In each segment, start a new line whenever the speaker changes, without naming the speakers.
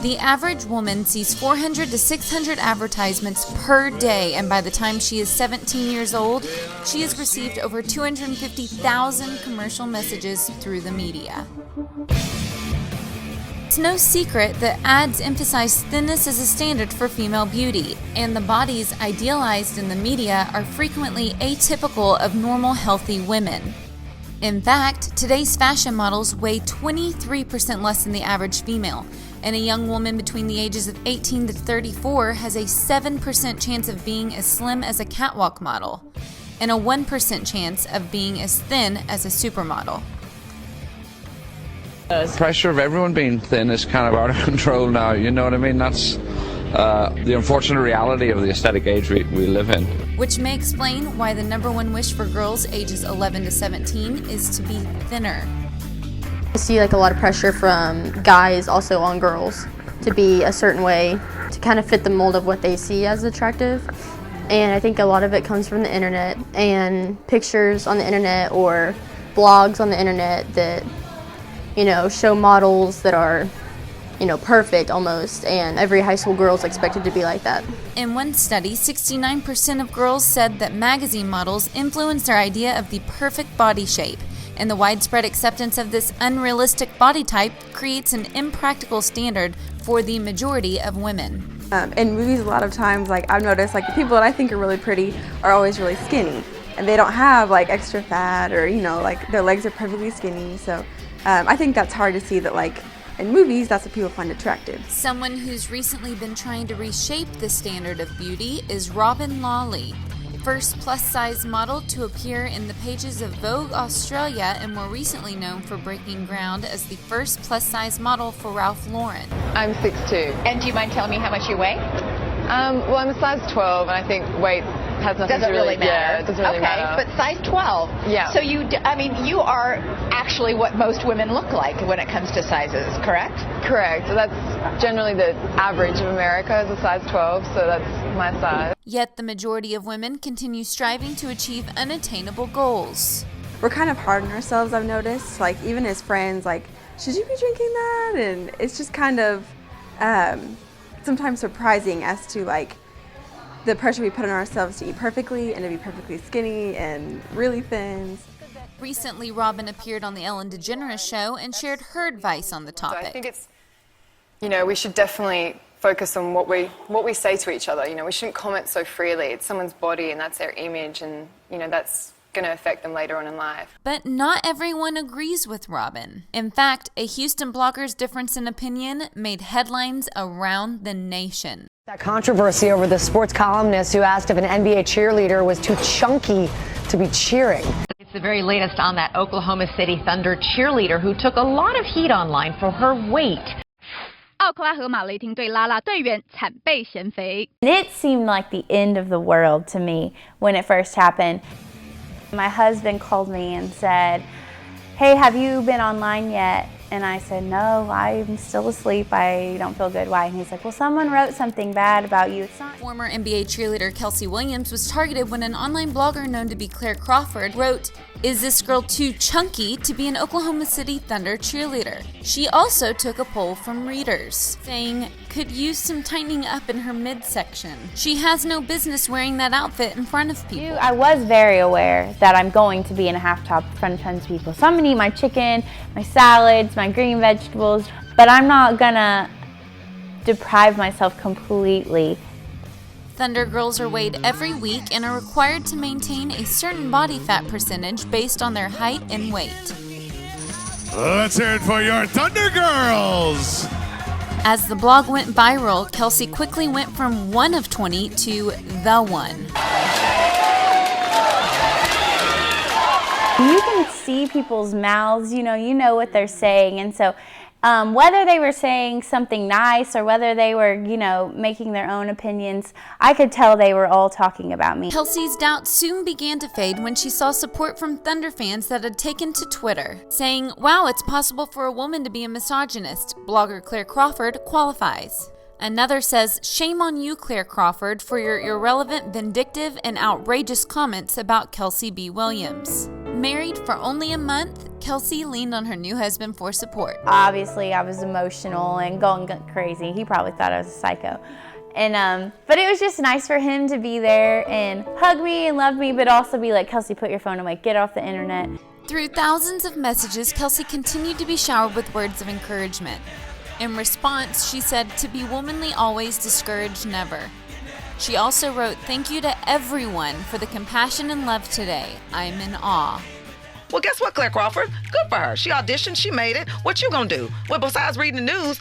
The average woman sees 400 to 600 advertisements per day, and by the time she is 17 years old, she has received over 250,000 commercial messages through the media. It's no secret that ads emphasize thinness as a standard for female beauty, and the bodies idealized in the media are frequently atypical of normal, healthy women. In fact, today's fashion models weigh 23% less than the average female, and a young woman between the ages of 18 to 34 has a 7% chance of being as slim as a catwalk model, and a 1% chance of being as thin as a supermodel.
Pressure of everyone being thin is kind of out of control now, you know what I mean? That's the unfortunate reality of the aesthetic age we live in.
Which may explain why the #1 wish for girls ages 11 to 17 is to be thinner.
I see like a lot of pressure from guys also on girls to be a certain way, to kind of fit the mold of what they see as attractive. And I think a lot of it comes from the internet and pictures on the internet or blogs on the internet that, you know, show models that are, you know, perfect almost, and every high school girl is expected to be like that.
In one study, 69% of girls said that magazine models influence their idea of the perfect body shape, and the widespread acceptance of this unrealistic body type creates an impractical standard for the majority of women.
In movies, a lot of times, like I've noticed, like the people that I think are really pretty are always really skinny, and they don't have like extra fat, or you know, like their legs are perfectly skinny. So I think that's hard to see that, like in movies, that's what people find attractive.
Someone who's recently been trying to reshape the standard of beauty is Robin Lawley, first plus-size model to appear in the pages of Vogue Australia, and more recently known for breaking ground as the first plus-size model for Ralph Lauren.
I'm 6'2".
And do you mind telling me how much you weigh?
Well, I'm a size 12, and I think weight has nothing
Doesn't
to
really matter.
Yeah, it doesn't really matter.
But size 12.
Yeah.
So you are actually what most women look like when it comes to sizes, correct?
Correct. So that's generally the average of America is a size 12, so that's my size.
Yet the majority of women continue striving to achieve unattainable goals.
We're kind of hard on ourselves, I've noticed, like even as friends, like, should you be drinking that? And it's just kind of sometimes surprising as to like the pressure we put on ourselves to eat perfectly and to be perfectly skinny and really thin.
Recently, Robin appeared on the Ellen DeGeneres show and shared her advice on the topic.
I think it's, you know, we should definitely focus on what we say to each other. You know, we shouldn't comment so freely. It's someone's body and that's their image, and you know that's going to affect them later on in life.
But not everyone agrees with Robin. In fact, a Houston blogger's difference in opinion made headlines around the nation.
That controversy over the sports columnist who asked if an NBA cheerleader was too chunky to be cheering.
It's the very latest on that Oklahoma City Thunder cheerleader who took a lot of heat online for her weight.
It seemed like the end of the world to me when it first happened. My husband called me and said, "Hey, have you been online yet?" And I said, "No, I'm still asleep. I don't feel good. Why?" And he's like, "Well, someone wrote something bad about you. It's not."
Former NBA cheerleader Kelsey Williams was targeted when an online blogger known to be Claire Crawford wrote, "Is this girl too chunky to be an Oklahoma City Thunder cheerleader?" She also took a poll from readers, saying, "Could use some tightening up in her midsection. She has no business wearing that outfit in front of people."
I was very aware that I'm going to be in a half top in front of tons of people. So I'm gonna eat my chicken, my salads, my green vegetables, but I'm not gonna deprive myself completely.
Thunder girls are weighed every week and are required to maintain a certain body fat percentage based on their height and weight.
Let's hear it for your Thunder Girls!
As the blog went viral, Kelsey quickly went from one of 20 to the one.
You can see people's mouths, you know what they're saying, and so whether they were saying something nice or whether they were, making their own opinions, I could tell they were all talking about me.
Kelsey's doubts soon began to fade when she saw support from Thunder fans that had taken to Twitter, saying, "Wow, it's possible for a woman to be a misogynist. Blogger Claire Crawford qualifies." Another says, "Shame on you, Claire Crawford, for your irrelevant, vindictive, and outrageous comments about Kelsey B. Williams." Married for only a month, Kelsey leaned on her new husband for support.
Obviously, I was emotional and going crazy. He probably thought I was a psycho. But it was just nice for him to be there and hug me and love me, but also be like, Kelsey, put your phone away, get off the internet.
Through thousands of messages, Kelsey continued to be showered with words of encouragement. In response, she said, "To be womanly always, discouraged never." She also wrote, "Thank you to everyone for the compassion and love today. I'm in awe."
Well, guess what, Claire Crawford? Good for her. She auditioned, she made it. What you gonna do? Well, besides reading the news,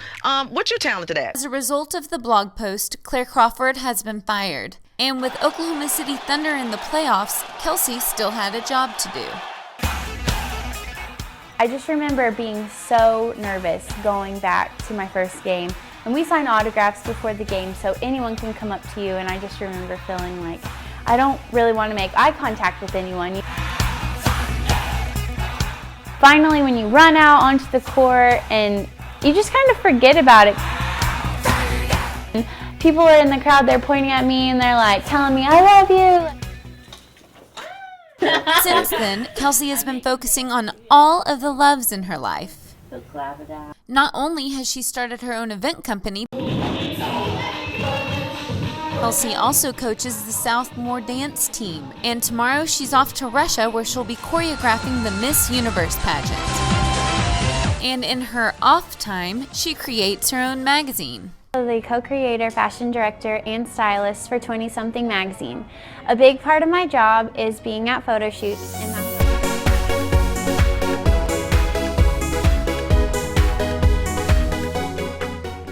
what you talented at?
As a result of the blog post, Claire Crawford has been fired. And with Oklahoma City Thunder in the playoffs, Kelsey still had a job to do.
I just remember being so nervous going back to my first game. And we sign autographs before the game, so anyone can come up to you. And I just remember feeling like I don't really want to make eye contact with anyone. Finally, when you run out onto the court and you just kind of forget about it. And people are in the crowd, they're pointing at me and they're like telling me, "I love you."
Since then, Kelsey has been focusing on all of the loves in her life. Not only has she started her own event company, Kelsey also coaches the Southmore dance team, and tomorrow she's off to Russia where she'll be choreographing the Miss Universe pageant. And in her off time, she creates her own magazine.
The co-creator, fashion director, and stylist for 20 Something magazine. A big part of my job is being at photo shoots and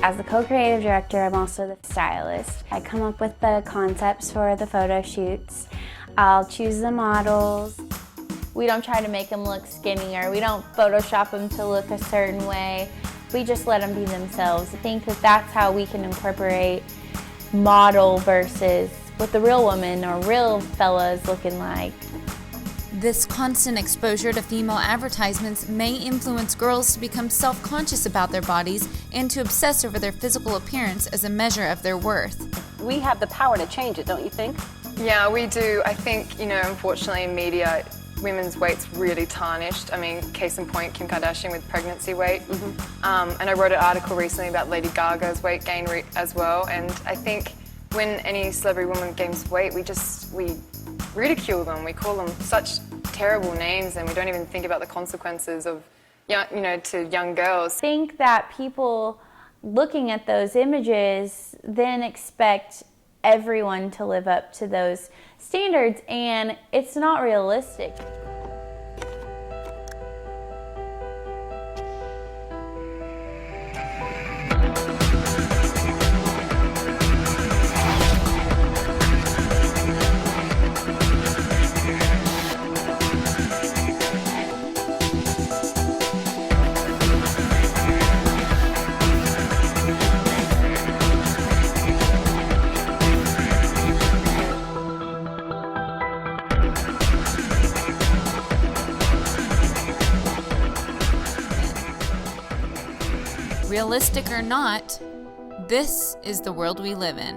as the co-creative director, I'm also the stylist. I come up with the concepts for the photo shoots. I'll choose the models. We don't try to make them look skinnier. We don't Photoshop them to look a certain way. We just let them be themselves. I think that that's how we can incorporate model versus what the real woman or real fella is looking like.
This constant exposure to female advertisements may influence girls to become self-conscious about their bodies and to obsess over their physical appearance as a measure of their worth.
We have the power to change it, don't you think?
Yeah, we do. I think, unfortunately in media, women's weight's really tarnished. I mean, case in point, Kim Kardashian with pregnancy weight. And I wrote an article recently about Lady Gaga's weight gain as well. And I think when any celebrity woman gains weight, we ridicule them. We call them such terrible names, and we don't even think about the consequences of, to young girls.
I think that people looking at those images then expect everyone to live up to those standards, and it's not realistic.
Realistic or not, this is the world we live in.